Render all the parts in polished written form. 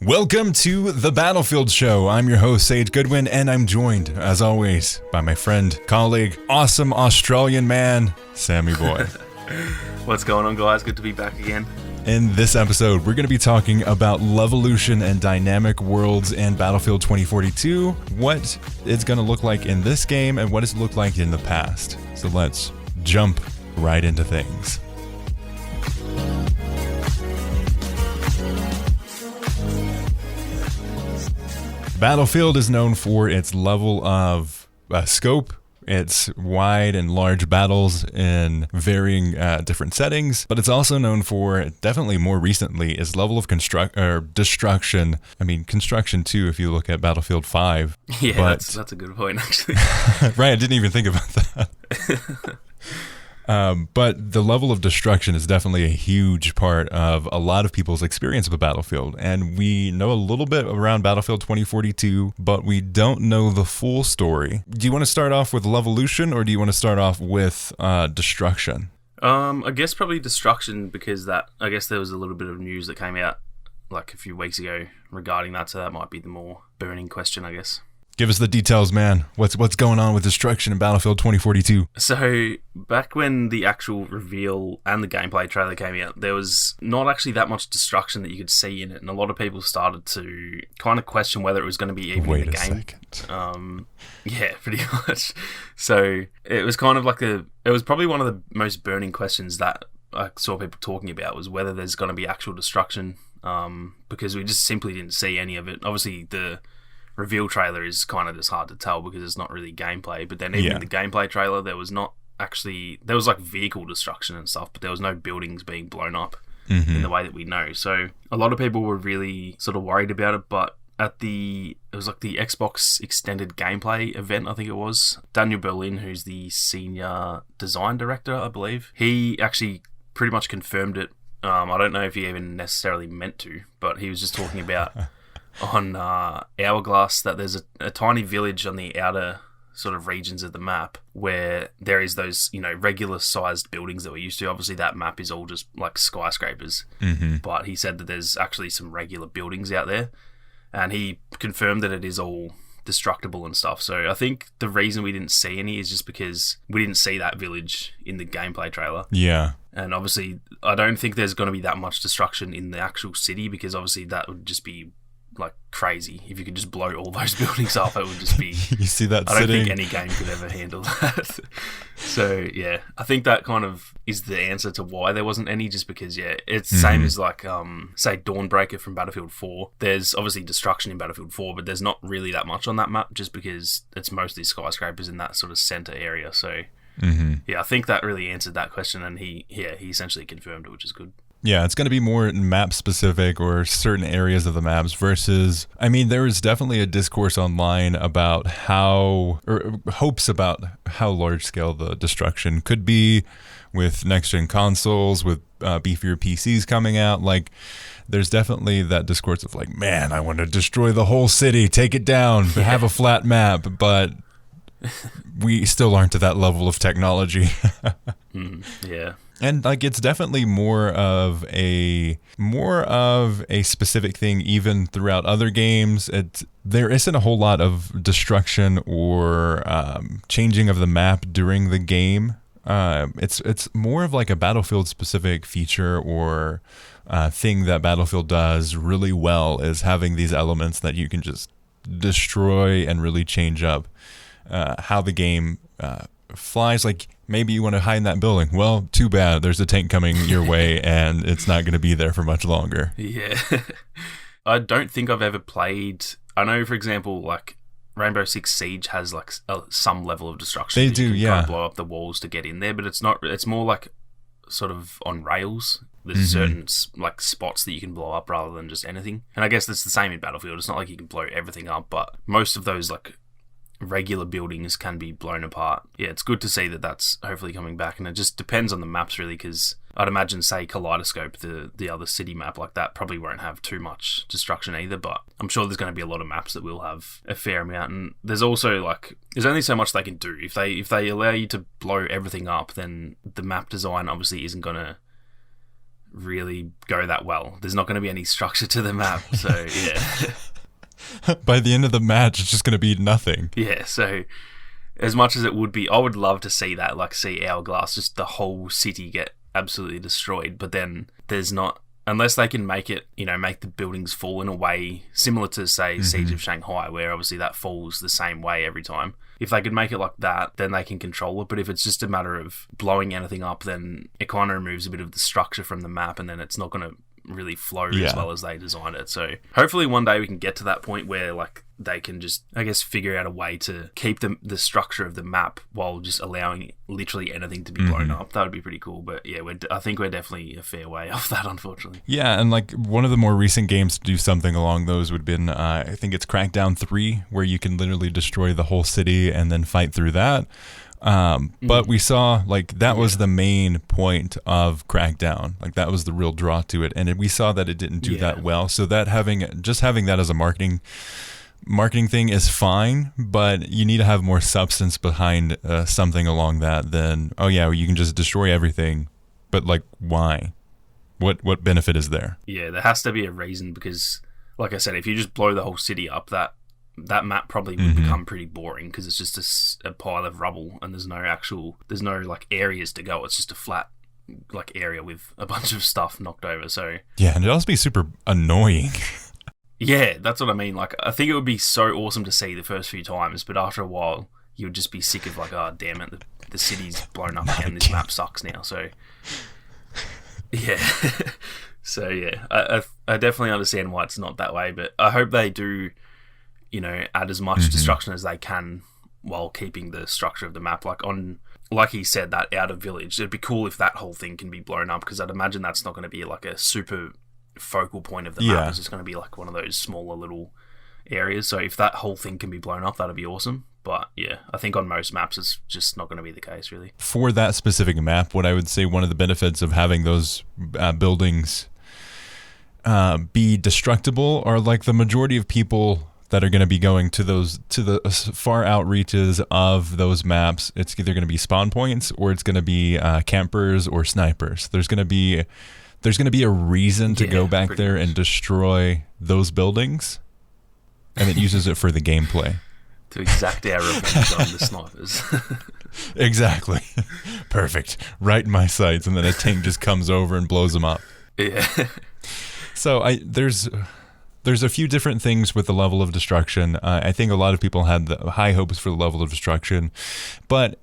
Welcome to the Battlefield Show. I'm your host, Sage Goodwin, and I'm joined, as always, by my friend, colleague, awesome Australian man, Sammy Boy. What's going on, guys? Good to be back again. In this episode, we're going to be talking about Levolution and dynamic worlds in Battlefield 2042, what it's going to look like in this game, and what it's looked like in the past. So let's jump right into things. Battlefield is known for its level of scope, its wide and large battles in varying different settings, but it's also known for, definitely more recently, its level of destruction. I mean, construction too, if you look at Battlefield 5. Yeah, but, that's a good point, actually. Right, I didn't even think about that. But the level of destruction is definitely a huge part of a lot of people's experience of a Battlefield. And we know a little bit around Battlefield 2042, but we don't know the full story. Do you want to start off with Levolution, or do you want to start off with destruction? I guess probably destruction, because I guess there was a little bit of news that came out like a few weeks ago regarding that, so that might be the more burning question, I guess. Give us the details, man. What's going on with destruction in Battlefield 2042? So, back when the actual reveal and the gameplay trailer came out, there was not actually that much destruction that you could see in it, and a lot of people started to kind of question whether it was going to be even in the game. Wait a second. Yeah, pretty much. So, it was kind of like it was probably one of the most burning questions that I saw people talking about, was whether there's going to be actual destruction, because we just simply didn't see any of it. Obviously, the reveal trailer is kind of just hard to tell because it's not really gameplay, but then even in the gameplay trailer there was like vehicle destruction and stuff, but there was no buildings being blown up in the way that we know. So a lot of people were really sort of worried about it, but it was like the Xbox extended gameplay event, I think it was, Daniel Berlin, who's the senior design director, I believe, he actually pretty much confirmed it. I don't know if he even necessarily meant to, but he was just talking about on Hourglass that there's a tiny village on the outer sort of regions of the map where there is those, regular sized buildings that we're used to. Obviously that map is all just like skyscrapers, but he said that there's actually some regular buildings out there, and he confirmed that it is all destructible and stuff. So I think the reason we didn't see any is just because we didn't see that village in the gameplay trailer. Yeah. And obviously I don't think there's going to be that much destruction in the actual city, because obviously that would just be like crazy. If you could just blow all those buildings up, it would just be you see that I don't think any game could ever handle that. So yeah, I think that kind of is the answer to why there wasn't any, just because it's the same as like say Dawnbreaker from Battlefield 4. There's obviously destruction in Battlefield 4, but there's not really that much on that map, just because it's mostly skyscrapers in that sort of center area. So yeah, I think that really answered that question, and he essentially confirmed it, which is good. Yeah, it's going to be more map specific or certain areas of the maps versus, I mean, there is definitely a discourse online about hopes about how large scale the destruction could be with next gen consoles, with beefier PCs coming out. Like, there's definitely that discourse of like, man, I want to destroy the whole city, take it down, have a flat map, but we still aren't to that level of technology. Yeah. And like, it's definitely more of a specific thing even throughout other games. There isn't a whole lot of destruction or changing of the map during the game. It's more of like a Battlefield specific feature or thing that Battlefield does really well, is having these elements that you can just destroy and really change up how the game flies. Like, maybe you want to hide in that building. Well, too bad. There's a tank coming your way, and it's not going to be there for much longer. Yeah. I don't think I've ever played. I know, for example, like Rainbow Six Siege has like some level of destruction. They do, you can yeah. kind of blow up the walls to get in there, but it's not. It's more like sort of on rails. There's certain like spots that you can blow up rather than just anything. And I guess that's the same in Battlefield. It's not like you can blow everything up, but most of those like regular buildings can be blown apart. Yeah, it's good to see that that's hopefully coming back, and it just depends on the maps really, because I'd imagine, say, Kaleidoscope, the other city map like that, probably won't have too much destruction either, but I'm sure there's going to be a lot of maps that will have a fair amount. And there's also like, there's only so much they can do. If they allow you to blow everything up, then the map design obviously isn't going to really go that well. There's not going to be any structure to the map, so yeah. By the end of the match, it's just going to be nothing. Yeah, so as much as it would be, I would love to see that, like see Hourglass, just the whole city get absolutely destroyed, but then there's not, unless they can make it, make the buildings fall in a way similar to, say, Siege of Shanghai, where obviously that falls the same way every time. If they could make it like that, then they can control it. But if it's just a matter of blowing anything up, then it kind of removes a bit of the structure from the map, and then it's not going to really flow as well as they designed it. So hopefully one day we can get to that point where like they can just, I guess, figure out a way to keep the structure of the map while just allowing literally anything to be blown up. That would be pretty cool. But yeah, I think we're definitely a fair way off that, unfortunately. Yeah, and like one of the more recent games to do something along those would have been, I think it's Crackdown 3, where you can literally destroy the whole city and then fight through that. But we saw like that was the main point of Crackdown. Like that was the real draw to it, and we saw that it didn't do that well. So that having that as a marketing thing is fine, but you need to have more substance behind something along that than you can just destroy everything. But like, why? What benefit is there? Yeah, there has to be a reason, because, like I said, if you just blow the whole city up, that map probably would become pretty boring, because it's just a pile of rubble and there's no like areas to go. It's just a flat like area with a bunch of stuff knocked over. So yeah, and it'd also be super annoying. Yeah, that's what I mean. Like, I think it would be so awesome to see the first few times, but after a while you would just be sick of like, oh damn it, the city's blown up again. This map sucks now. So yeah. So yeah, I definitely understand why it's not that way, but I hope they do, add as much destruction as they can while keeping the structure of the map. Like he said, that outer village, it'd be cool if that whole thing can be blown up, because I'd imagine that's not going to be like a super focal point of the map. It's just going to be like one of those smaller little areas. So if that whole thing can be blown up, that'd be awesome. But yeah, I think on most maps it's just not going to be the case, really. For that specific map, what I would say one of the benefits of having those buildings be destructible are like the majority of people that are going to be going to the far out reaches of those maps. It's either going to be spawn points or it's going to be campers or snipers. There's going to be a reason to go back there and destroy those buildings, and it uses it for the gameplay. To exact our revenge on the snipers. Exactly. Perfect. Right in my sights, and then a tank just comes over and blows them up. Yeah. So there's a few different things with the level of destruction. I think a lot of people had the high hopes for the level of destruction, but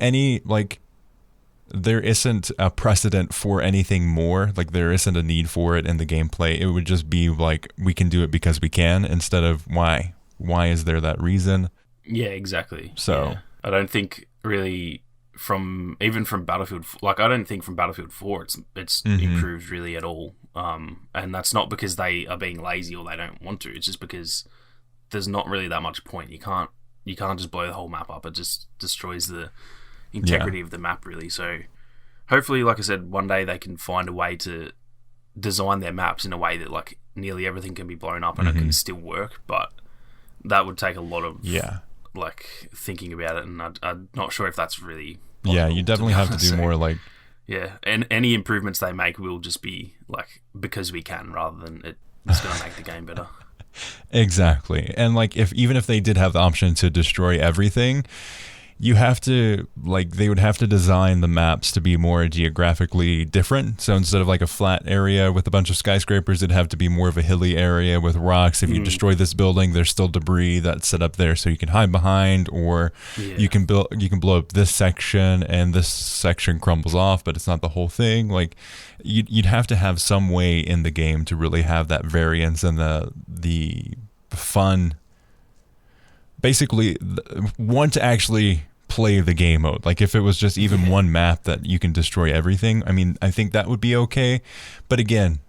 there isn't a precedent for anything more. Like, there isn't a need for it in the gameplay. It would just be like, we can do it because we can, instead of why. Why is there that reason? Yeah, exactly. So yeah. I don't think really from Battlefield, like I don't think from Battlefield 4 it's improved really at all. And that's not because they are being lazy or they don't want to. It's just because there's not really that much point. You can't just blow the whole map up. It just destroys the integrity of the map, really. So hopefully, like I said, one day they can find a way to design their maps in a way that like nearly everything can be blown up and it can still work. But that would take a lot of like thinking about it, and I'm not sure if that's really possible. Yeah, you definitely have to do more like and any improvements they make will just be like because we can, rather than it's going to make the game better. Exactly. And like even if they did have the option to destroy everything, you have to, like, they would have to design the maps to be more geographically different. So instead of like a flat area with a bunch of skyscrapers, it'd have to be more of a hilly area with rocks. If you destroy this building, there's still debris that's set up there so you can hide behind, or you can blow up this section and this section crumbles off, but it's not the whole thing. Like, you'd have to have some way in the game to really have that variance and the fun. Basically, want to actually play the game mode. Like, if it was just even one map that you can destroy everything, I mean, I think that would be okay. But again,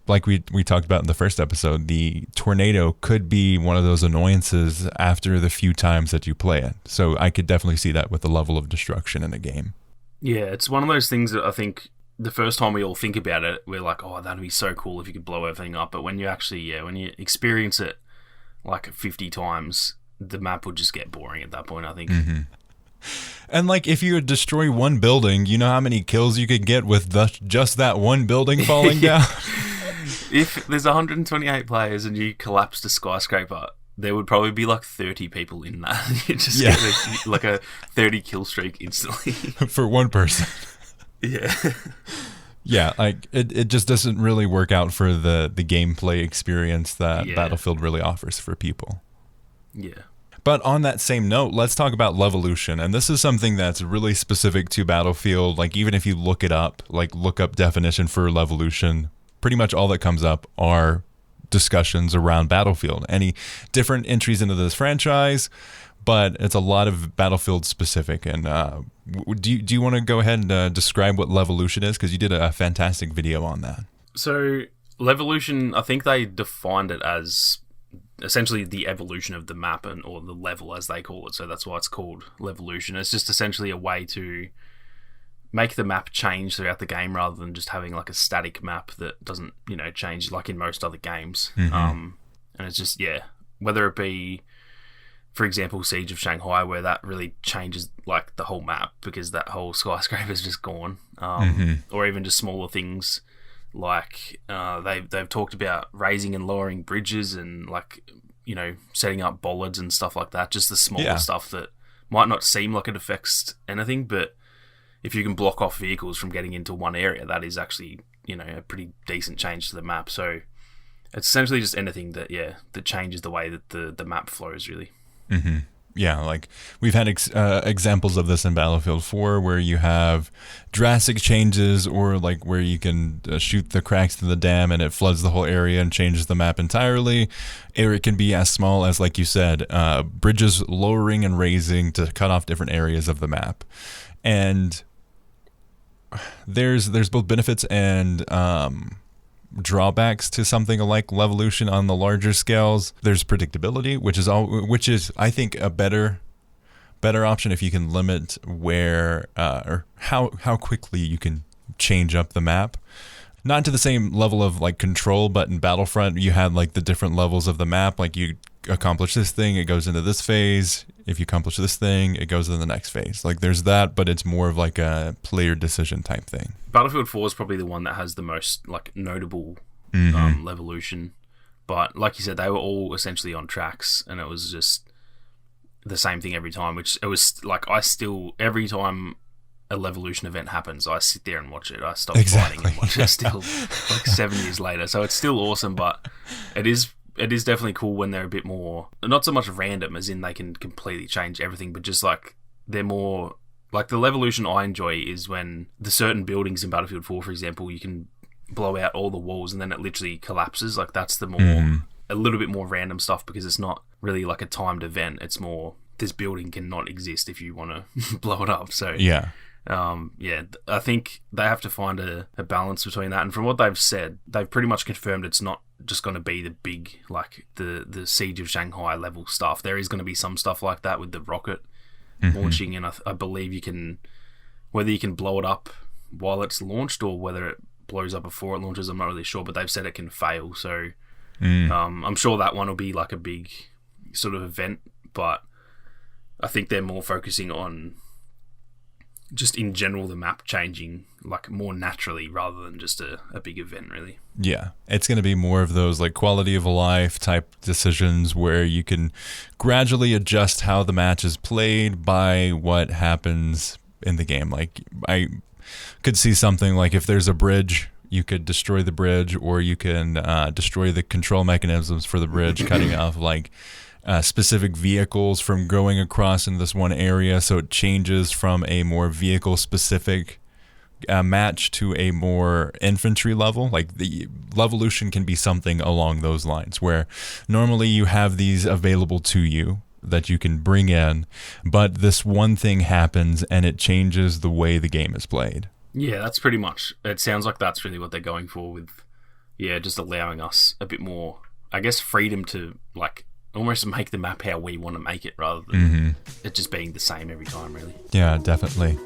like we talked about in the first episode, the tornado could be one of those annoyances after the few times that you play it. So I could definitely see that with the level of destruction in a game. Yeah, it's one of those things that I think the first time we all think about it, we're like, oh, that'd be so cool if you could blow everything up. But when you actually, when you experience it like 50 times, the map would just get boring at that point, I think. And like, if you would destroy one building, you know how many kills you could get with just that one building falling down? If there's 128 players and you collapsed a skyscraper, there would probably be like 30 people in that. You just get like a 30 kill streak instantly. For one person. Yeah. Yeah, like it just doesn't really work out for the gameplay experience that Battlefield really offers for people. Yeah. But on that same note, let's talk about Levolution. And this is something that's really specific to Battlefield. Like, even if you look it up, like look up definition for Levolution, pretty much all that comes up are discussions around Battlefield. Any different entries into this franchise, but it's a lot of Battlefield specific. And do you want to go ahead and describe what Levolution is? Because you did a fantastic video on that. So Levolution, I think they defined it as essentially the evolution of the map, or the level as they call it. So that's why it's called Levolution. It's just essentially a way to make the map change throughout the game rather than just having like a static map that doesn't, change like in most other games. And it's just, whether it be, for example, Siege of Shanghai, where that really changes like the whole map because that whole skyscraper is just gone, or even just smaller things like they've talked about raising and lowering bridges and like setting up bollards and stuff like that. Just the smaller stuff that might not seem like it affects anything, but if you can block off vehicles from getting into one area, that is actually a pretty decent change to the map. So it's essentially just anything that changes the way that the map flows, really. Mm-hmm. Yeah, like we've had examples of this in Battlefield 4 where you have drastic changes, or like where you can shoot the cracks to the dam and it floods the whole area and changes the map entirely. Or it can be as small as, like you said, bridges lowering and raising to cut off different areas of the map. And there's both benefits and drawbacks to something like Levolution on the larger scales. There's predictability, which is I think a better option if you can limit where or how quickly you can change up the map. Not to the same level of like control, but in Battlefront you had like the different levels of the map. Like, you accomplish this thing, it goes into this phase. If you accomplish this thing, it goes to the next phase. Like, there's that, but it's more of like a player decision type thing. Battlefield 4 is probably the one that has the most like notable Levolution. But like you said, they were all essentially on tracks, and it was just the same thing every time, which it was like, every time a Levolution event happens, I sit there and watch it. I stop fighting and watch it still like 7 years later. So it's still awesome, but it is definitely cool when they're a bit more, not so much random as in they can completely change everything, but just like they're more like the Levolution I enjoy is when the certain buildings in Battlefield 4, for example, you can blow out all the walls and then it literally collapses. Like, that's the more a little bit more random stuff, because it's not really like a timed event. It's more, this building cannot exist if you want to blow it up. So I think they have to find a balance between that. And from what they've said, they've pretty much confirmed it's not just going to be the big, like the Siege of Shanghai level stuff. There is going to be some stuff like that with the rocket launching, and I believe whether you can blow it up while it's launched or whether it blows up before it launches, I'm not really sure, but they've said it can fail. So I'm sure that one will be like a big sort of event, but I think they're more focusing on just in general the map changing like more naturally rather than just a big event, really. Yeah, it's going to be more of those like quality of life type decisions where you can gradually adjust how the match is played by what happens in the game. Like, I could see something like if there's a bridge, you could destroy the bridge, or you can destroy the control mechanisms for the bridge, cutting off like specific vehicles from going across in this one area, so it changes from a more vehicle specific match to a more infantry level. Like, the Levolution can be something along those lines, where normally you have these available to you that you can bring in, but this one thing happens and it changes the way the game is played. Yeah, that's pretty much, it sounds like that's really what they're going for with, just allowing us a bit more, I guess, freedom to like almost make the map how we want to make it, rather than it just being the same every time, really. Yeah, definitely.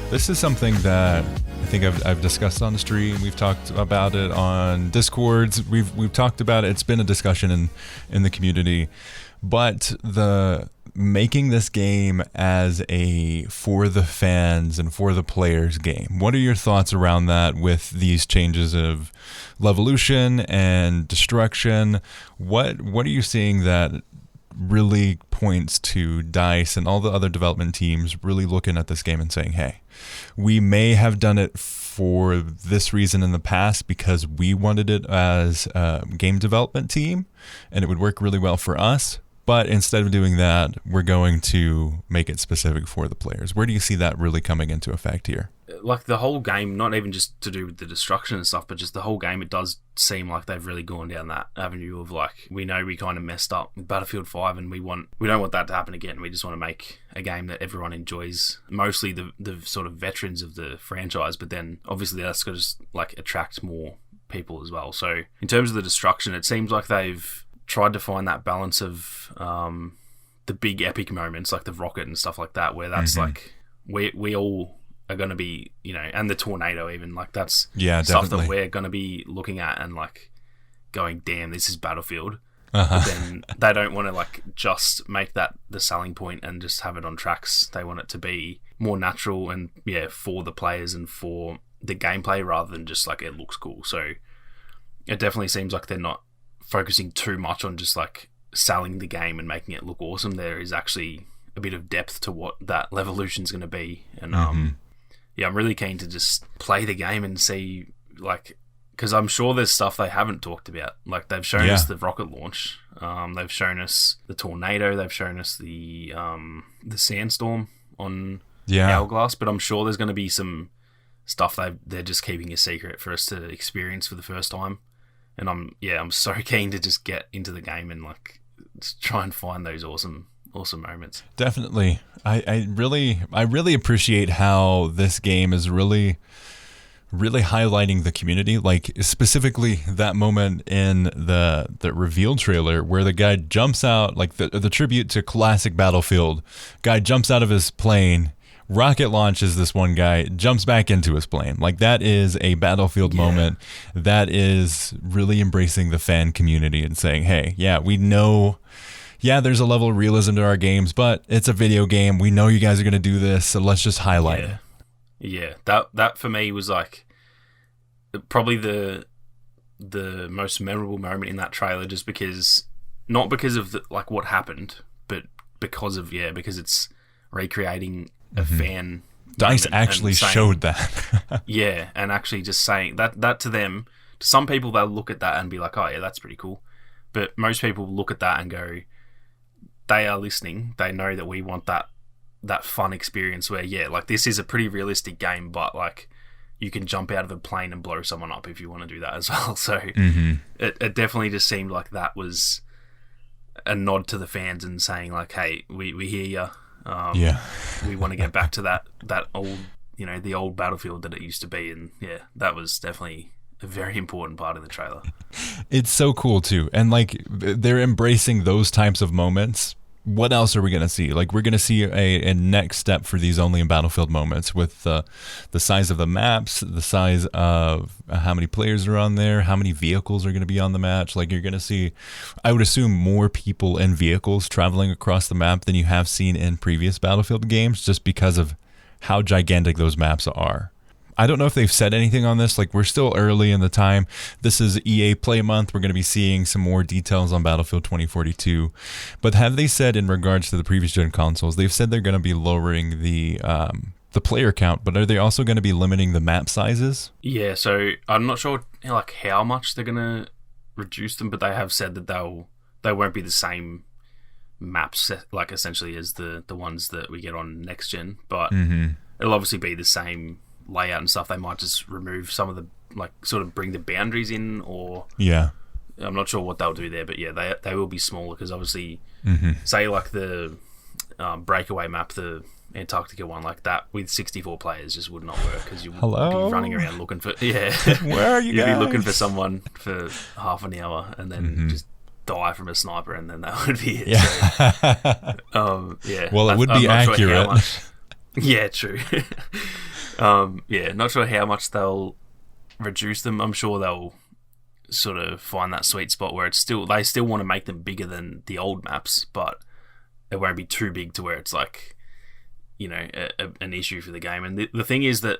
This is something that I think I've discussed on the stream. We've talked about it on Discords. We've talked about it. It's been a discussion in the community. But the making this game as a for the fans and for the players game. What are your thoughts around that with these changes of Levolution and Destruction? What are you seeing that really points to DICE and all the other development teams really looking at this game and saying, hey, we may have done it for this reason in the past because we wanted it as a game development team and it would work really well for us. But instead of doing that, we're going to make it specific for the players. Where do you see that really coming into effect here? Like the whole game, not even just to do with the destruction and stuff, but just the whole game, it does seem like they've really gone down that avenue of like, we know we kind of messed up with Battlefield 5 and we don't want that to happen again. We just want to make a game that everyone enjoys, mostly the sort of veterans of the franchise, but then obviously that's going to just like attract more people as well. So in terms of the destruction, it seems like they've tried to find that balance of the big epic moments like the rocket and stuff like that, where that's like we all are going to be, you know, and the tornado even, like that's stuff that we're going to be looking at and like going, damn, this is Battlefield. But then they don't want to like just make that the selling point and just have it on tracks. They want it to be more natural and for the players and for the gameplay rather than just like it looks cool. So it definitely seems like they're not focusing too much on just like selling the game and making it look awesome. There is actually a bit of depth to what that Levolution is going to be, and I'm really keen to just play the game and see, like, because I'm sure there's stuff they haven't talked about. Like they've shown us the rocket launch, they've shown us the tornado, they've shown us the sandstorm on Hourglass, but I'm sure there's going to be some stuff they're just keeping a secret for us to experience for the first time. And I'm so keen to just get into the game and like just try and find those awesome moments. Definitely. I really appreciate how this game is really highlighting the community, like specifically that moment in the reveal trailer where the guy jumps out, like the tribute to classic Battlefield. Guy jumps out of his plane, rocket launches this one guy, jumps back into his plane. Like that is a Battlefield moment that is really embracing the fan community and saying, hey, we know, there's a level of realism to our games, but it's a video game. We know you guys are going to do this, so let's just highlight it. Yeah, that for me was like probably the most memorable moment in that trailer, just because, not because of like what happened, but because it's recreating a fan. DICE actually showed that. And actually just saying that to them, to some people they'll look at that and be like, oh yeah, that's pretty cool. But most people look at that and go, they are listening. They know that we want that fun experience where, like this is a pretty realistic game, but like you can jump out of a plane and blow someone up if you want to do that as well. So it definitely just seemed like that was a nod to the fans and saying like, hey, we hear you. We want to get back to that old, the old Battlefield that it used to be, and that was definitely a very important part of the trailer. It's so cool too, and like they're embracing those types of moments. What else are we going to see? Like we're going to see a next step for these only in Battlefield moments with the size of the maps, the size of how many players are on there, how many vehicles are going to be on the match. Like you're going to see, I would assume, more people and vehicles traveling across the map than you have seen in previous Battlefield games, just because of how gigantic those maps are. I don't know if they've said anything on this. Like we're still early in the time. This is EA Play Month. We're going to be seeing some more details on Battlefield 2042. But have they said, in regards to the previous gen consoles, they've said they're going to be lowering the player count, but are they also going to be limiting the map sizes? Yeah, so I'm not sure like how much they're going to reduce them, but they have said that they won't be the same maps like essentially as the ones that we get on next gen, but it'll obviously be the same layout and stuff. They might just remove some of the, like, sort of bring the boundaries in, or I'm not sure what they'll do there, but they will be smaller, because obviously say like the breakaway map, the Antarctica one, like that with 64 players just would not work, because you would be running around looking for where are you you'd guys? be looking for someone for half an hour and then just die from a sniper, and then that would be it. Well, it would be accurate. Sure. Yeah, not sure how much they'll reduce them. I'm sure they'll sort of find that sweet spot where they still want to make them bigger than the old maps, but it won't be too big to where it's like, an issue for the game. And the thing is that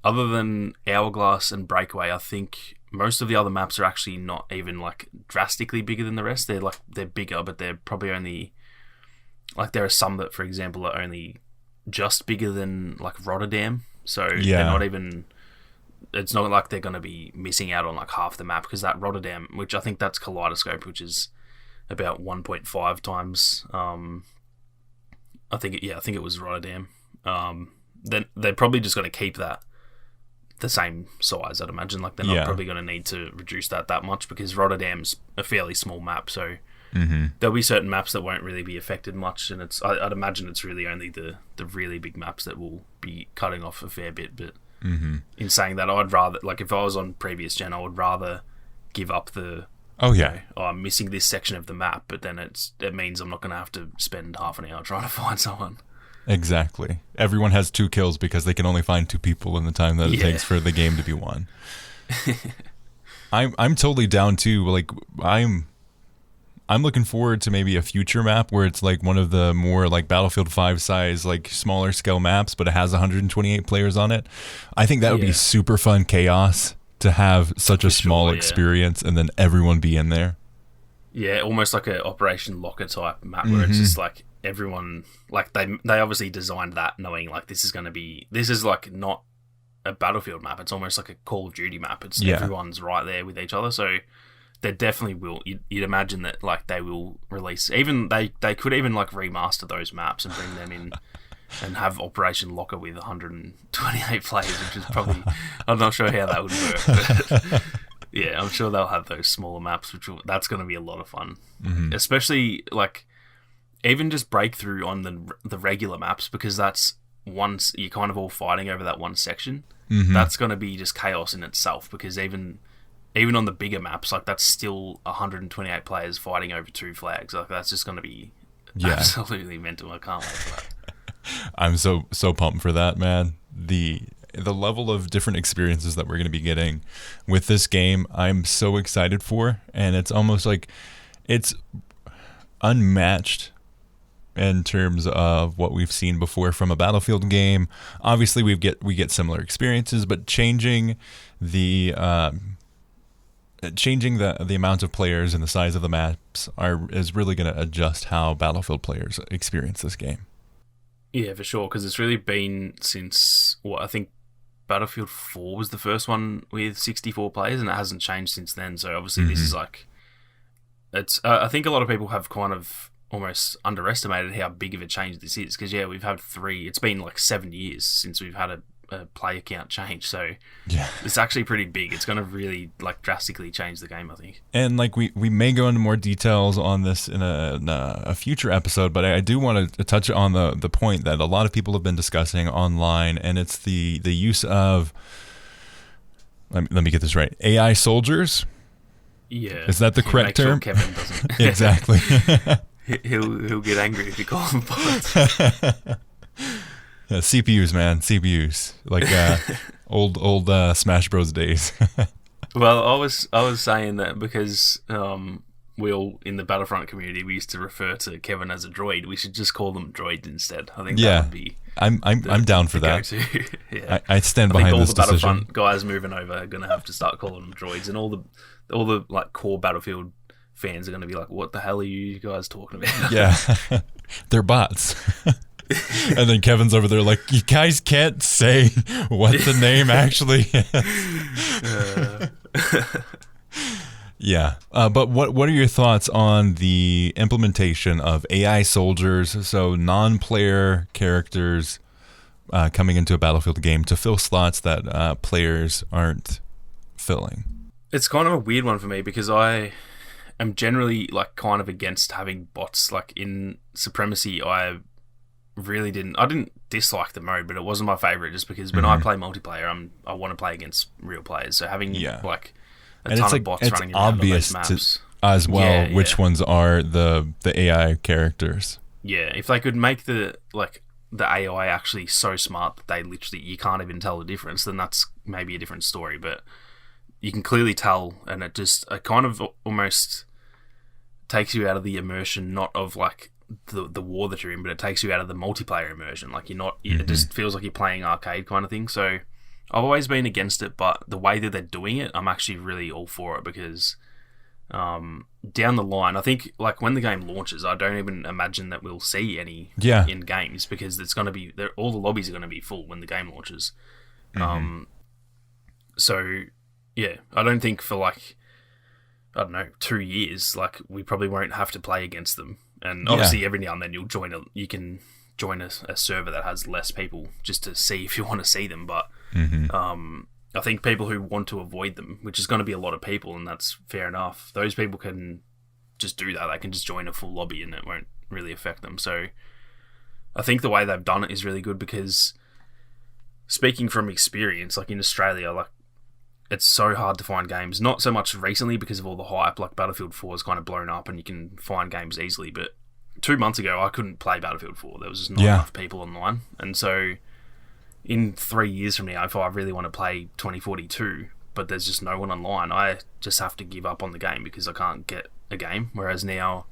other than Hourglass and Breakaway, I think most of the other maps are actually not even like drastically bigger than the rest. They're bigger, but they're probably only like, there are some that, for example, are only just bigger than like Rotterdam. So they're not even. It's not like they're going to be missing out on like half the map, because that Rotterdam, which I think that's Kaleidoscope, which is about 1.5 times. I think it was Rotterdam. Then they're probably just going to keep that the same size, I'd imagine. Like, they're not probably going to need to reduce that much, because Rotterdam's a fairly small map, so there'll be certain maps that won't really be affected much, and I'd imagine it's really only the really big maps that will be cutting off a fair bit. But in saying that, I'd rather, like, if I was on previous gen, I would rather give up the I'm missing this section of the map, but then it means I'm not going to have to spend half an hour trying to find someone. Exactly. Everyone has 2 kills because they can only find 2 people in the time that it takes for the game to be won. I'm totally down too. Like, I'm looking forward to maybe a future map where it's like one of the more like Battlefield 5 size, like smaller scale maps, but it has 128 players on it. I think that would be super fun chaos to have such a small experience and then everyone be in there. Yeah, almost like a Operation Locker type map where it's just like everyone, like they obviously designed that knowing like this is like not a Battlefield map. It's almost like a Call of Duty map. It's everyone's right there with each other. So they definitely will. You'd imagine that like they will release, even they could even like remaster those maps and bring them in and have Operation Locker with 128 players, which is probably, I'm not sure how that would work. But yeah, I'm sure they'll have those smaller maps, that's going to be a lot of fun. Especially like even just breakthrough on the regular maps, because that's once you're kind of all fighting over that one section. That's going to be just chaos in itself, because even on the bigger maps, like that's still 128 players fighting over 2 flags. Like that's just going to be absolutely mental. I can't wait for that. I'm so pumped for that, man. The level of different experiences that we're going to be getting with this game, I'm so excited for, and it's almost like it's unmatched in terms of what we've seen before from a Battlefield game. Obviously, we get similar experiences, but changing the amount of players and the size of the maps is really going to adjust how Battlefield players experience this game. Yeah, for sure, because it's really been since, I think Battlefield 4 was the first one with 64 players, and it hasn't changed since then. So obviously this is like, it's. I think a lot of people have kind of almost underestimated how big of a change this is, because we've had 3. It's been like 7 years since we've had a player count change, so it's actually pretty big. It's going to really like drastically change the game, I think. And like we may go into more details on this in a future episode, but I do want to touch on the point that a lot of people have been discussing online, and it's the use of, let me get this right, AI soldiers. Yeah, is that the correct term? Sure Kevin doesn't. Exactly. he'll get angry if you call them bots. Yeah, CPUs, man, CPUs, like old Smash Bros days. Well, I was saying that because we all in the Battlefront community, we used to refer to Kevin as a droid. We should just call them droids instead. I think that would be. I'm down for that. Yeah, I stand behind this decision. All the Battlefront guys moving over are going to have to start calling them droids, and all the like core Battlefield fans are going to be like, "What the hell are you guys talking about?" Yeah, they're bots. And then Kevin's over there like, you guys can't say what the name actually is. Yeah. But what are your thoughts on the implementation of AI soldiers, so non-player characters coming into a Battlefield game to fill slots that players aren't filling? It's kind of a weird one for me, because I am generally like kind of against having bots. Like in Supremacy, I didn't dislike the mode, but it wasn't my favorite, just because when I play multiplayer, I want to play against real players. So having like a ton of bots running around on those maps as which ones are the AI characters. Yeah, if they could make the like the AI actually so smart that they literally, you can't even tell the difference, then that's maybe a different story. But you can clearly tell, and it kind of almost takes you out of the immersion, not of like the war that you're in, but it takes you out of the multiplayer immersion. Like you're not, it just feels like you're playing arcade kind of thing. So I've always been against it, but the way that they're doing it, I'm actually really all for it, because down the line, I think like when the game launches, I don't even imagine that we'll see any in games, because it's going to be, all the lobbies are going to be full when the game launches. So yeah, I don't think for like, I don't know, 2 years, like we probably won't have to play against them. And obviously every now and then you can join a server that has less people just to see if you want to see them. But I think people who want to avoid them, which is going to be a lot of people, and that's fair enough, those people can just do that. They can just join a full lobby and it won't really affect them. So I think the way they've done it is really good, because speaking from experience, like in Australia, like it's so hard to find games. Not so much recently because of all the hype, like Battlefield 4 has kind of blown up and you can find games easily. But 2 months ago, I couldn't play Battlefield 4. There was just not enough people online. And so in 3 years from now, if I really want to play 2042, but there's just no one online, I just have to give up on the game because I can't get a game. Whereas now,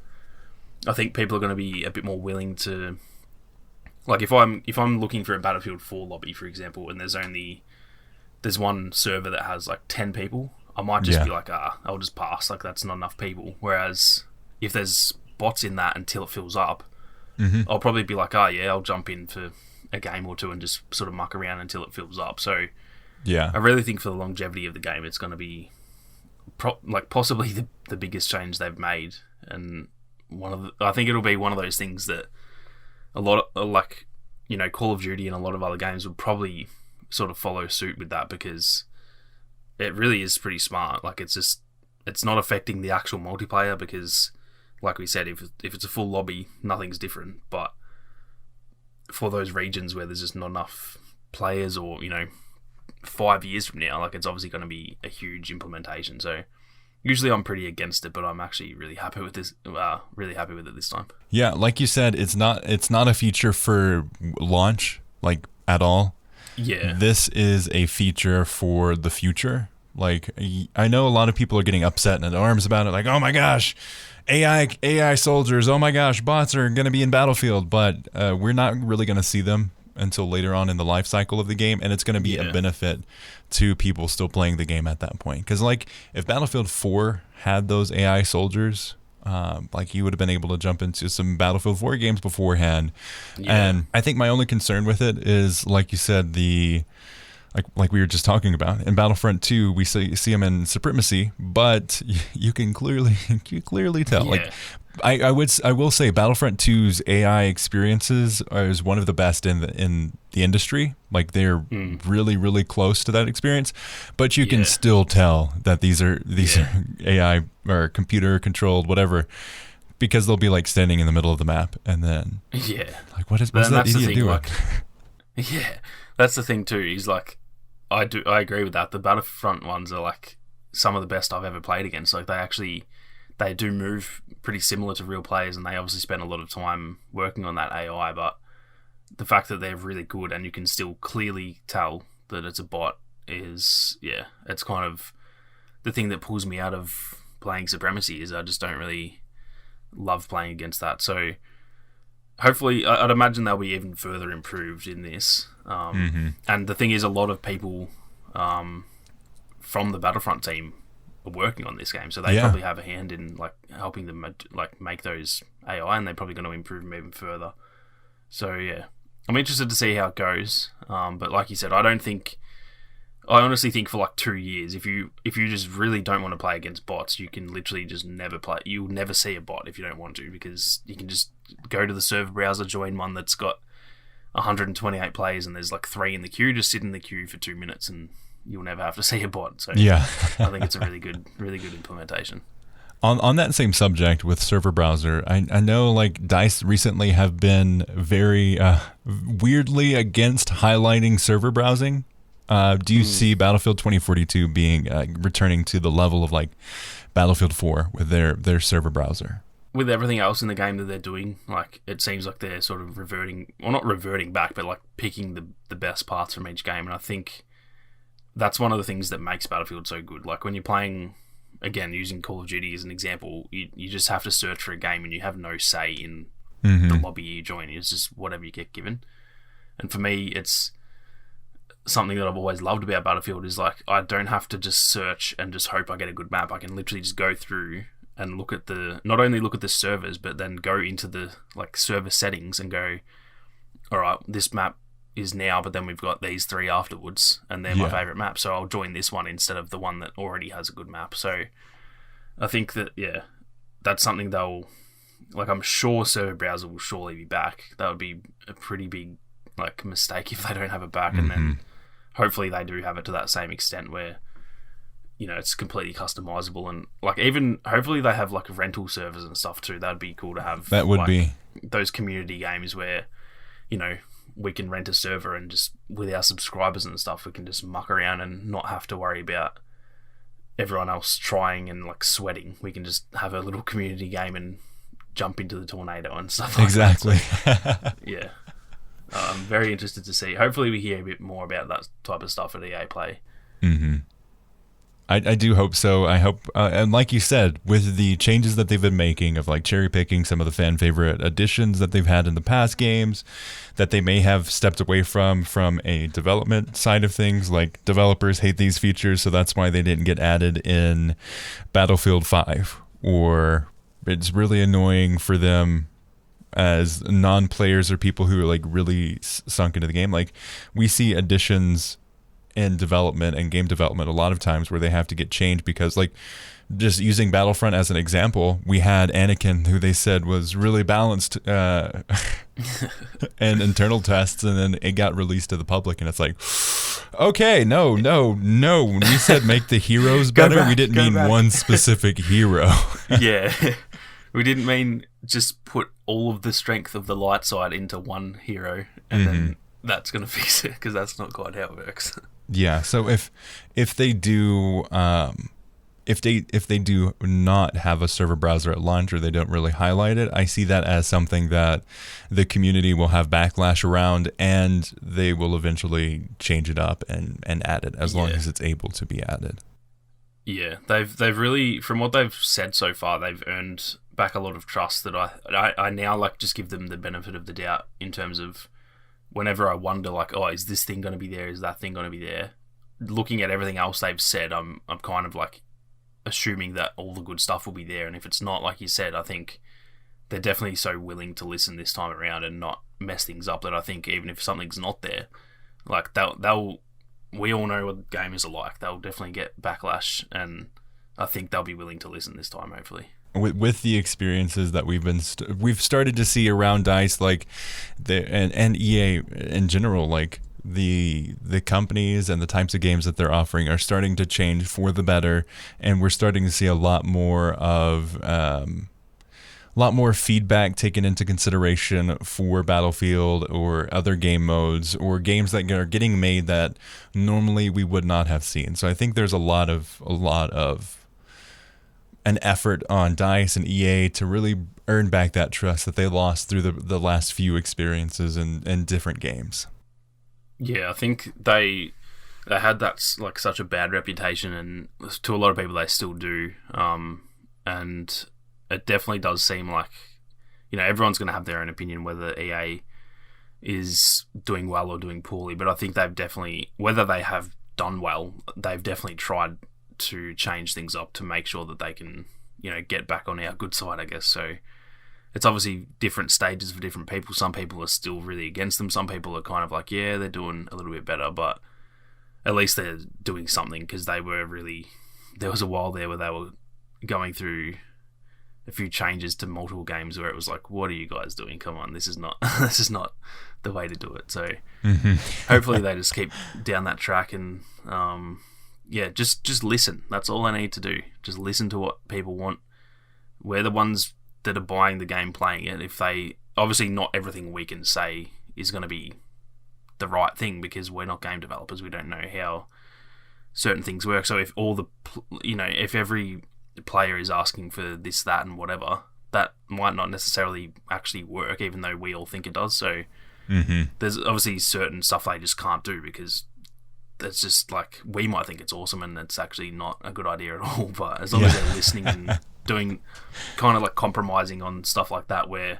I think people are going to be a bit more willing to, like if I'm looking for a Battlefield 4 lobby, for example, and there's one server that has like 10 people, I might just be like, I'll just pass. Like that's not enough people. Whereas if there's bots in that until it fills up, I'll probably be like, I'll jump in for a game or two and just sort of muck around until it fills up. So I really think for the longevity of the game, it's going to be possibly the biggest change they've made. And I think it'll be one of those things that a lot of, like, you know, Call of Duty and a lot of other games would probably sort of follow suit with that, because it really is pretty smart. Like it's not affecting the actual multiplayer, because like we said, if it's a full lobby, nothing's different. But for those regions where there's just not enough players, or, you know, 5 years from now, like it's obviously going to be a huge implementation. So usually I'm pretty against it, but I'm actually really happy with this. Really happy with it this time. Yeah, like you said, it's not a feature for launch, like, at all. Yeah, this is a feature for the future. Like, I know a lot of people are getting upset in their arms about it, like, oh my gosh, AI soldiers, oh my gosh, bots are going to be in Battlefield, but we're not really going to see them until later on in the life cycle of the game, and it's going to be a benefit to people still playing the game at that point. Because, like, if Battlefield 4 had those AI soldiers, like, you would have been able to jump into some Battlefield 4 games beforehand. And I think my only concern with it is, like you said, like we were just talking about, in Battlefront 2, we see them in Supremacy, but you can clearly tell. Like, I will say Battlefront 2's AI experiences is one of the best in the industry. Like, they're really, really close to that experience, but you can still tell that these are AI or computer controlled, whatever, because they'll be like standing in the middle of the map, and then like, what's that idiot doing? Like, that's the thing too. He's like, I agree with that. The Battlefront ones are like some of the best I've ever played against. Like, they do move pretty similar to real players, and they obviously spend a lot of time working on that AI, but the fact that they're really good and you can still clearly tell that it's a bot is, it's kind of the thing that pulls me out of playing Supremacy, is I just don't really love playing against that. So hopefully, I'd imagine they'll be even further improved in this. And the thing is, a lot of people from the Battlefront team are working on this game, so they probably have a hand in like helping them like make those AI, and they're probably going to improve them even further. So I'm interested to see how it goes. But like you said, I honestly think for like 2 years, if you just really don't want to play against bots, you can literally just never play. You'll never see a bot if you don't want to, because you can just go to the server browser, join one that's got 128 players, and there's like 3 in the queue. Just sit in the queue for 2 minutes, and you'll never have to see a bot. So I think it's a really good implementation. On that same subject with server browser, I know like DICE recently have been very weirdly against highlighting server browsing. Do you see Battlefield 2042 being returning to the level of like Battlefield 4 with their server browser? with everything else in the game that they're doing, like, it seems like they're sort of not reverting back, but like picking the best parts from each game. And I think that's one of the things that makes Battlefield so good. Like, when you're playing, again, using Call of Duty as an example, you just have to search for a game and you have no say in the lobby you join. It's just whatever you get given. And for me, it's something that I've always loved about Battlefield is, like, I don't have to just search and just hope I get a good map. I can literally just go through and not only look at the servers, but then go into the, like, server settings and go, all right, this map is now, but then we've got these 3 afterwards, and they're my favourite map, so I'll join this one instead of the one that already has a good map. So I think that, that's something I'm sure server browser will surely be back. That would be a pretty big, like, mistake if they don't have it back, and then hopefully they do have it to that same extent where, it's completely customizable, and, like, even hopefully they have, like, rental servers and stuff too. That'd be cool to have. That would be those community games where, we can rent a server and just, with our subscribers and stuff, we can just muck around and not have to worry about everyone else trying and, like, sweating. We can just have a little community game and jump into the tornado and stuff like that. So, yeah. I'm very interested to see. Hopefully we hear a bit more about that type of stuff at EA Play. I do hope so. I hope, and like you said, with the changes that they've been making of, like, cherry picking some of the fan favorite additions that they've had in the past games, that they may have stepped away from a development side of things. Like, developers hate these features, so that's why they didn't get added in Battlefield 5, or it's really annoying for them as non-players or people who are, like, really sunk into the game. Like, we see additions in development and game development a lot of times where they have to get changed because, like, just using Battlefront as an example, we had Anakin, who they said was really balanced and internal tests, and then it got released to the public, and it's like, okay, no. When we said make the heroes better, we didn't mean one specific hero. Yeah. We didn't mean just put all of the strength of the light side into one hero and then that's going to fix it, because that's not quite how it works. Yeah, so if they do if they do not have a server browser at launch, or they don't really highlight it, I see that as something that the community will have backlash around, and they will eventually change it up and add it as long as it's able to be added. Yeah, they've really, from what they've said so far, they've earned back a lot of trust that I now, like, just give them the benefit of the doubt in terms of whenever I wonder, like, oh, is this thing going to be there? Is that thing going to be there? Looking at everything else they've said, I'm kind of, like, assuming that all the good stuff will be there. And if it's not, like you said, I think they're definitely so willing to listen this time around and not mess things up that I think even if something's not there, like, they'll we all know what gamers are like. They'll definitely get backlash, and I think they'll be willing to listen this time, hopefully. With the experiences that we've started to see around DICE, like, and EA in general, like, the companies and the types of games that they're offering are starting to change for the better, and we're starting to see a lot more feedback taken into consideration for Battlefield or other game modes or games that are getting made that normally we would not have seen. So I think there's a lot of an effort on DICE and EA to really earn back that trust that they lost through the last few experiences in different games. Yeah, I think they had that, like, such a bad reputation, and to a lot of people they still do. And it definitely does seem like, everyone's going to have their own opinion whether EA is doing well or doing poorly. But I think they've definitely, whether they have done well, they've definitely tried to change things up to make sure that they can, get back on our good side, I guess. So it's obviously different stages for different people. Some people are still really against them. Some people are kind of like, yeah, they're doing a little bit better, but at least they're doing something, because there was a while there where they were going through a few changes to multiple games where it was like, what are you guys doing? Come on, this is not the way to do it. So hopefully they just keep down that track, and just listen. That's all I need to do. Just listen to what people want. We're the ones that are buying the game, playing it. If they, obviously not everything we can say is going to be the right thing, because we're not game developers. We don't know how certain things work. So if if every player is asking for this, that, and whatever, that might not necessarily actually work, even though we all think it does. So Mm-hmm. there's obviously certain stuff they just can't do because it's just like we might think it's awesome and it's actually not a good idea at all. But as long as they're listening and doing kind of like compromising on stuff like that, where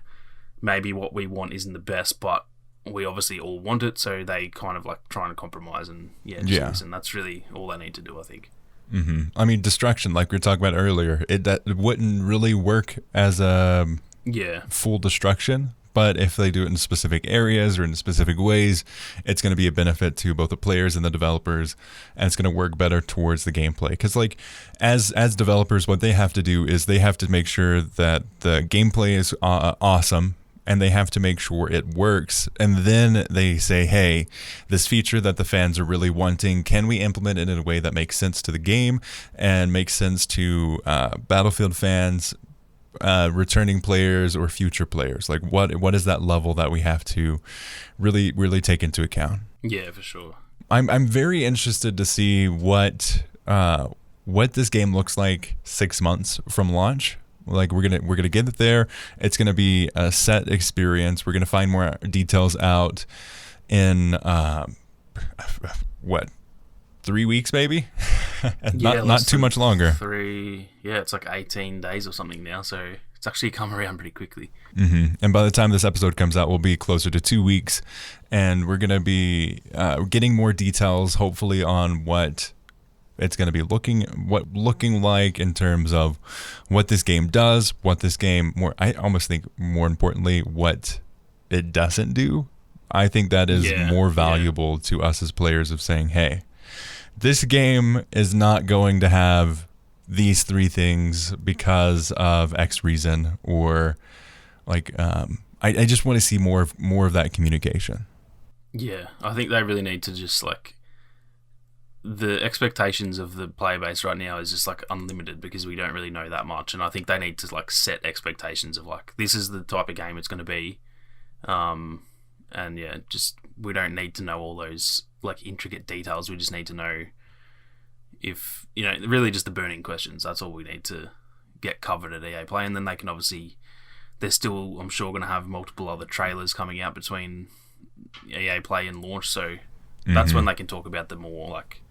maybe what we want isn't the best, but we obviously all want it, so they kind of like trying to compromise and listen. That's really all they need to do, I think. Mm-hmm. I mean, destruction, like we were talking about earlier, it wouldn't really work as a full destruction. But if they do it in specific areas or in specific ways, it's going to be a benefit to both the players and the developers, and it's going to work better towards the gameplay. Because like as developers, what they have to do is they have to make sure that the gameplay is awesome, and they have to make sure it works. And then they say, hey, this feature that the fans are really wanting, can we implement it in a way that makes sense to the game and makes sense to Battlefield fans, returning players or future players? Like what is that level that we have to really take into account? Yeah, for sure. I'm very interested to see what this game looks like 6 months from launch. Like we're gonna get it there. It's gonna be a set experience. We're gonna find more details out in 3 weeks maybe. not too much longer. It's like 18 days or something now, so it's actually come around pretty quickly. Mm-hmm. And by the time this episode comes out, we'll be closer to 2 weeks, and we're gonna be getting more details, hopefully, on what it's going to be looking like in terms of what this game does, what this game I almost think more importantly, what it doesn't do. I think that is more valuable to us as players, of saying, hey, this game is not going to have these 3 things because of X reason, or like, I just want to see more of that communication. Yeah, I think they really need to just like, the expectations of the player base right now is just like unlimited because we don't really know that much, and I think they need to like set expectations of like, this is the type of game it's going to be, and just we don't need to know all those like intricate details. We just need to know if really just the burning questions. That's all we need to get covered at EA Play, and then they can obviously, they're still, I'm sure, going to have multiple other trailers coming out between EA Play and launch, so that's when they can talk about the more like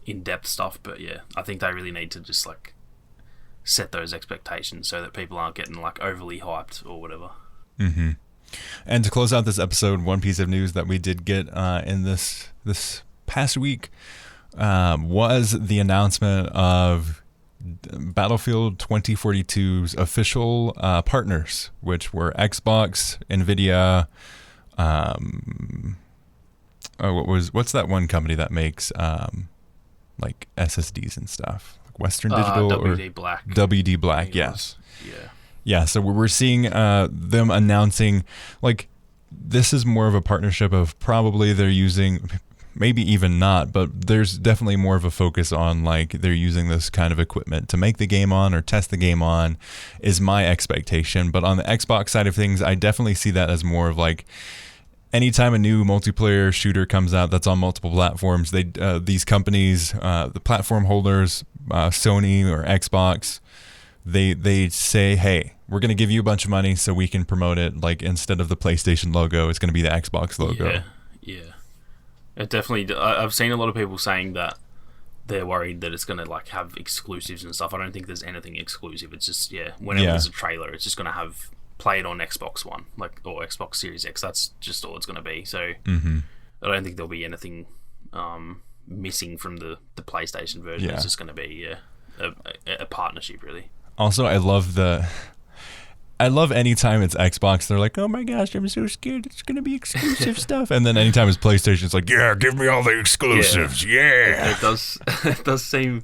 in-depth stuff. But I think they really need to just like set those expectations so that people aren't getting like overly hyped or whatever. Mm-hmm. And to close out this episode, one piece of news that we did get in this past week was the announcement of Battlefield 2042's official partners, which were Xbox, Nvidia, what's that one company that makes like SSDs and stuff, like Western Digital WD Black. WD Black, yes. Yeah, so we're seeing them announcing, like, this is more of a partnership of probably they're using, maybe even not, but there's definitely more of a focus on like they're using this kind of equipment to make the game on or test the game on, is my expectation. But on the Xbox side of things, I definitely see that as more of like, anytime a new multiplayer shooter comes out that's on multiple platforms, these companies, the platform holders, Sony or Xbox, they say, hey, we're going to give you a bunch of money so we can promote it. Like, instead of the PlayStation logo, it's going to be the Xbox logo. Yeah. It definitely, I've seen a lot of people saying that they're worried that it's going to like have exclusives and stuff. I don't think there's anything exclusive. It's just, whenever there's a trailer, it's just going to have play it on Xbox One, like, or Xbox Series X. That's just all it's going to be. So I don't think there'll be anything missing from the PlayStation version. It's just going to be a partnership, really. Also, I love anytime it's Xbox, they're like, oh my gosh, I'm so scared it's going to be exclusive stuff. And then anytime it's PlayStation, it's like, yeah, give me all the exclusives. Yeah. It does seem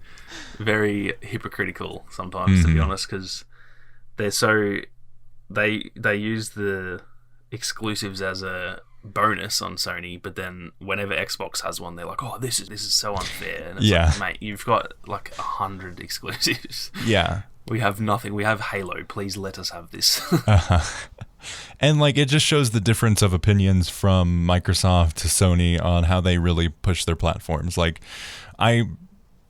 very hypocritical sometimes, to be honest, because they're so, they use the exclusives as a bonus on Sony, but then whenever Xbox has one, they're like, oh, this is so unfair. And it's like, mate, you've got like 100 exclusives. Yeah. We have nothing. We have Halo. Please let us have this. And like, it just shows the difference of opinions from Microsoft to Sony on how they really push their platforms. Like, I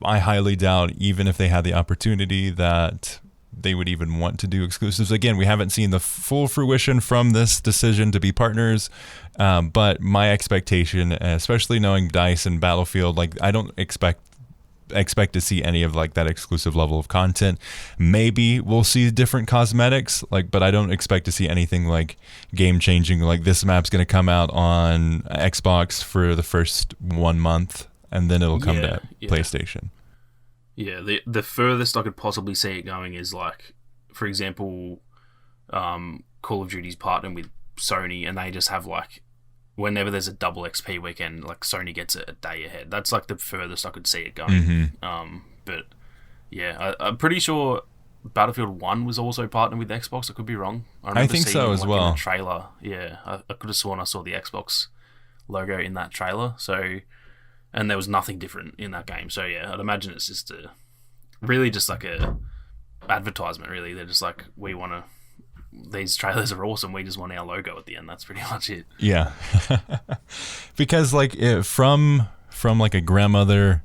highly doubt, even if they had the opportunity, that they would even want to do exclusives. Again, we haven't seen the full fruition from this decision to be partners, but my expectation, especially knowing DICE and Battlefield, like I don't expect to see any of like that exclusive level of content. Maybe we'll see different cosmetics, like, but I don't expect to see anything like game changing. Like this map's going to come out on Xbox for the first 1 month, and then it'll come to PlayStation. Yeah, the furthest I could possibly see it going is like, for example, Call of Duty's partnering with Sony, and they just have like, whenever there's a double XP weekend, like Sony gets it a day ahead. That's like the furthest I could see it going. But yeah, I'm pretty sure Battlefield 1 was also partnered with Xbox. I could be wrong. I think so as well. In the trailer, yeah, I could have sworn I saw the Xbox logo in that trailer. So, and there was nothing different in that game. So yeah, I'd imagine it's just really just like a advertisement. Really, they're just like, we want to. These trailers are awesome. We just want our logo at the end. That's pretty much it. Yeah, because like from like a grandmother,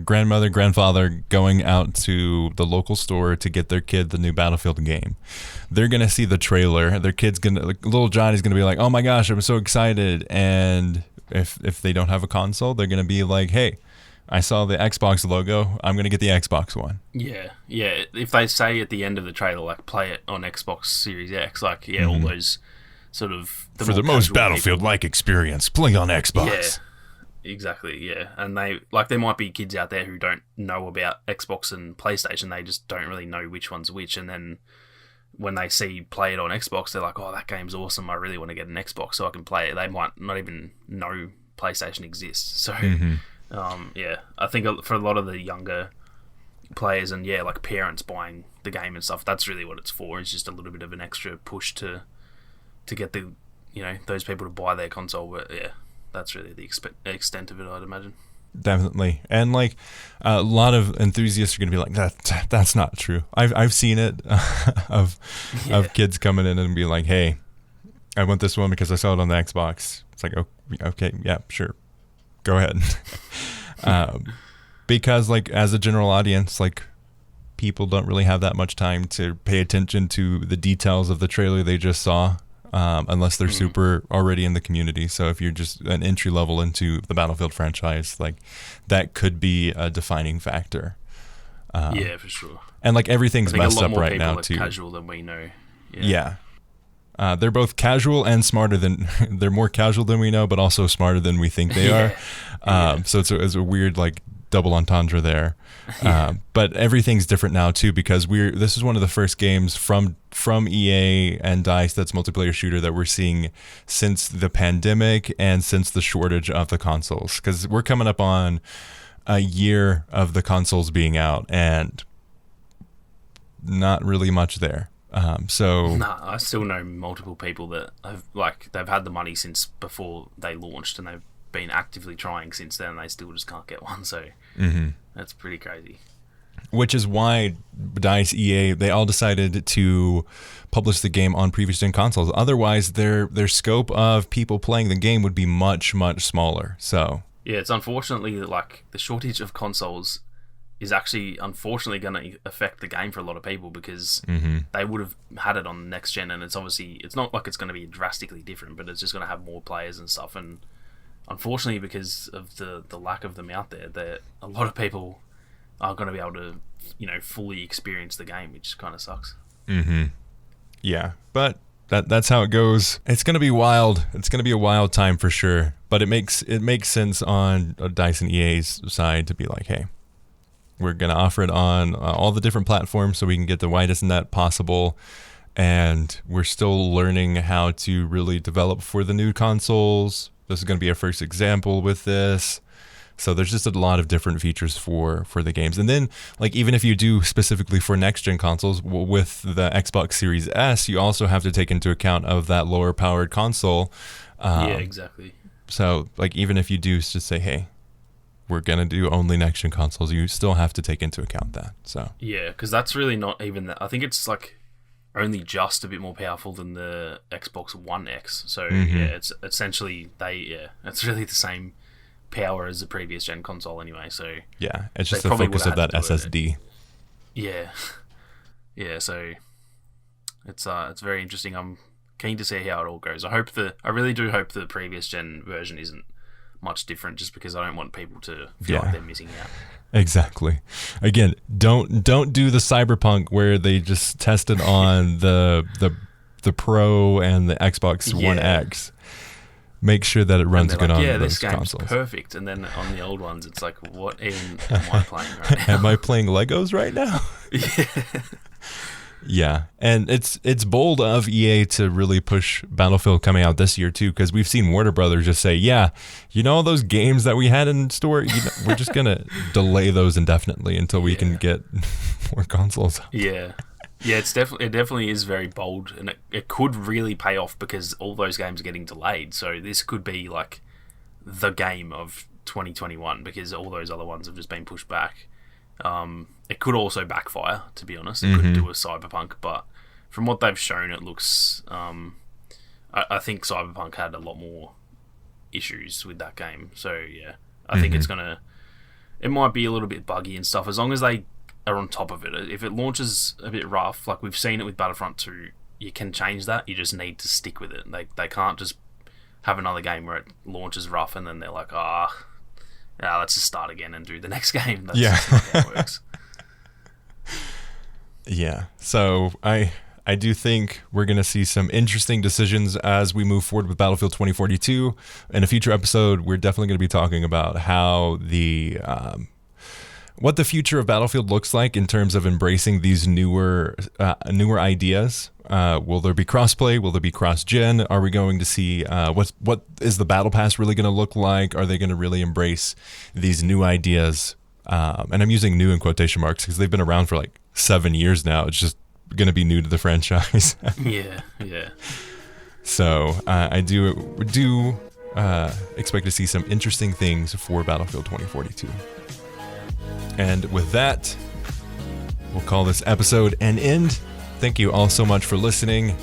grandfather going out to the local store to get their kid the new Battlefield game, they're gonna see the trailer. Their kid's little Johnny's gonna be like, "Oh my gosh, I'm so excited!" And if they don't have a console, they're gonna be like, "Hey, I saw the Xbox logo. I'm going to get the Xbox One." Yeah. If they say at the end of the trailer, like, play it on Xbox Series X, like, yeah, all those sort of... For the most Battlefield-like experience, play on Xbox. Yeah, exactly, yeah. And there might be kids out there who don't know about Xbox and PlayStation. They just don't really know which one's which. And then when they see play it on Xbox, they're like, "Oh, that game's awesome. I really want to get an Xbox so I can play it." They might not even know PlayStation exists. So... yeah, I think for a lot of the younger players and like parents buying the game and stuff, that's really what it's for. It's just a little bit of an extra push to get the those people to buy their console. But yeah, that's really the extent of it, I'd imagine. Definitely, and like a lot of enthusiasts are going to be like, that's not true. I've seen it of kids coming in and be like, "Hey, I want this one because I saw it on the Xbox." It's like, "Oh, okay, yeah, sure. Go ahead." Because like as a general audience, like people don't really have that much time to pay attention to the details of the trailer they just saw, unless they're super already in the community. So if you're just an entry level into the Battlefield franchise, like that could be a defining factor. Yeah, for sure. And like everything's messed up right now too. Casual than we know. Yeah. They're both casual and smarter than they're more casual than we know, but also smarter than we think they are. So it's a weird like double entendre there. But everything's different now too, because this is one of the first games from EA and DICE that's multiplayer shooter that we're seeing since the pandemic and since the shortage of the consoles, because we're coming up on a year of the consoles being out and not really much there. I still know multiple people that they've had the money since before they launched, and they've been actively trying since then. And they still just can't get one. So that's pretty crazy. Which is why DICE, EA, they all decided to publish the game on previous gen consoles. Otherwise, their scope of people playing the game would be much, much smaller. So yeah, it's unfortunately like the shortage of consoles is actually unfortunately going to affect the game for a lot of people, because they would have had it on the next gen, and it's not like it's going to be drastically different, but it's just going to have more players and stuff. And unfortunately, because of the lack of them out there, that a lot of people are going to be able to fully experience the game, which kind of sucks. Yeah, but that's how it goes. It's going to be wild. It's going to be a wild time for sure, but it makes sense on DICE and EA's side to be like, hey, we're going to offer it on all the different platforms so we can get the widest net possible. And we're still learning how to really develop for the new consoles. This is going to be our first example with this. So there's just a lot of different features for the games. And then, like, even if you do specifically for next-gen consoles, with the Xbox Series S, you also have to take into account of that lower-powered console. Yeah, exactly. So, like, even if you do just say, hey, we're going to do only next-gen consoles, you still have to take into account that. So yeah, because that's really not even that. I think it's, like, only just a bit more powerful than the Xbox One X. So, yeah, it's essentially, it's really the same power as the previous gen console anyway. So yeah, it's just the focus of that SSD. Yeah. yeah, so it's very interesting. I'm keen to see how it all goes. I really do hope the previous gen version isn't much different, just because I don't want people to feel like they're missing out. Exactly. Again, don't do the Cyberpunk where they just tested on the Pro and the Xbox One X. Make sure that it runs good on those consoles. This game's perfect. And then on the old ones, it's like, what even am I playing right now? Am I playing Legos right now? Yeah. Yeah, and it's bold of EA to really push Battlefield coming out this year too, because we've seen Warner Brothers just say, yeah, all those games that we had in store, we're just gonna delay those indefinitely until we can get more consoles. Yeah, it definitely is very bold, and it could really pay off because all those games are getting delayed. So this could be like the game of 2021 because all those other ones have just been pushed back. It could also backfire, to be honest. It could do a Cyberpunk, but from what they've shown, it looks... I think Cyberpunk had a lot more issues with that game. So, yeah, I think it's going to... It might be a little bit buggy and stuff, as long as they are on top of it. If it launches a bit rough, like we've seen it with Battlefront 2, you can change that. You just need to stick with it. They can't just have another game where it launches rough and then they're like, let's just start again and do the next game. That's just not how it works. Yeah. So I do think we're going to see some interesting decisions as we move forward with Battlefield 2042. In a future episode, we're definitely going to be talking about how what the future of Battlefield looks like in terms of embracing these newer ideas. Will there be crossplay? Will there be cross-gen? Are we going to see what is the Battle Pass really going to look like? Are they going to really embrace these new ideas? And I'm using new in quotation marks because they've been around for like 7 years now. It's just going to be new to the franchise. Yeah. So I do expect to see some interesting things for Battlefield 2042. And with that, we'll call this episode an end. Thank you all so much for listening.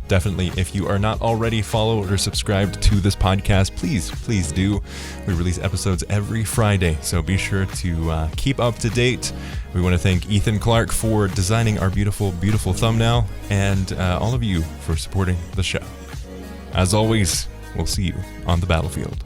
Definitely, if you are not already followed or subscribed to this podcast, please do. We release episodes every Friday, so be sure to keep up to date. We want to thank Ethan Clark for designing our beautiful, beautiful thumbnail, and all of you for supporting the show. As always, we'll see you on the battlefield.